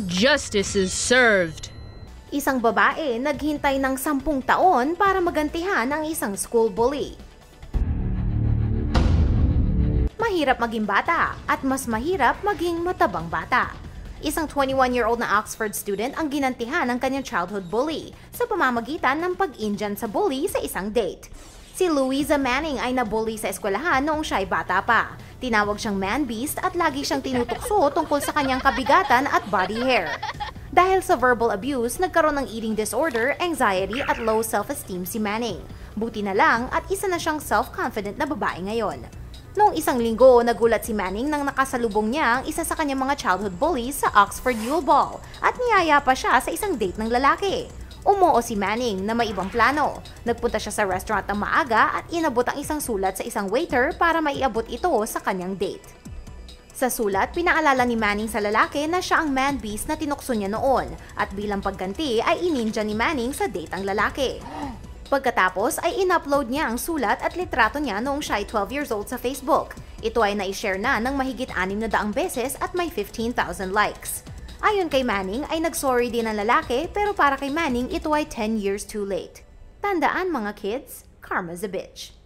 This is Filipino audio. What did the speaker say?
Justice is served. Isang babae naghintay ng 10 taon para magantihan ang isang school bully. Mahirap maging bata at mas mahirap maging matabang bata. Isang 21-year-old na Oxford student ang ginantihan ng kanyang childhood bully sa pamamagitan ng pag-Indian sa bully sa isang date. Si Louisa Manning ay nabully sa eskwelahan noong siya ay bata pa. Tinawag siyang man beast at lagi siyang tinutukso tungkol sa kanyang kabigatan at body hair. Dahil sa verbal abuse, nagkaroon ng eating disorder, anxiety at low self-esteem si Manning. Buti na lang at isa na siyang self-confident na babae ngayon. Noong isang linggo, nagulat si Manning nang nakasalubong niya ang isa sa kanyang mga childhood bullies sa Oxford Yule Ball at niyaya pa siya sa isang date ng lalaki. Umuo si Manning na may ibang plano. Nagpunta siya sa restaurant ng maaga at inabot ang isang sulat sa isang waiter para maiabot ito sa kanyang date. Sa sulat, pinaalala ni Manning sa lalaki na siya ang man beast na tinukso niya noon at bilang pagganti ay ininja ni Manning sa date ang lalaki. Pagkatapos ay in-upload niya ang sulat at litrato niya noong siya ay 12 years old sa Facebook. Ito ay na-share na ng mahigit 600 beses at may 15,000 likes. Ayon kay Manning ay nag-sorry din ang lalaki pero para kay Manning ito ay 10 years too late. Tandaan mga kids, karma's a bitch.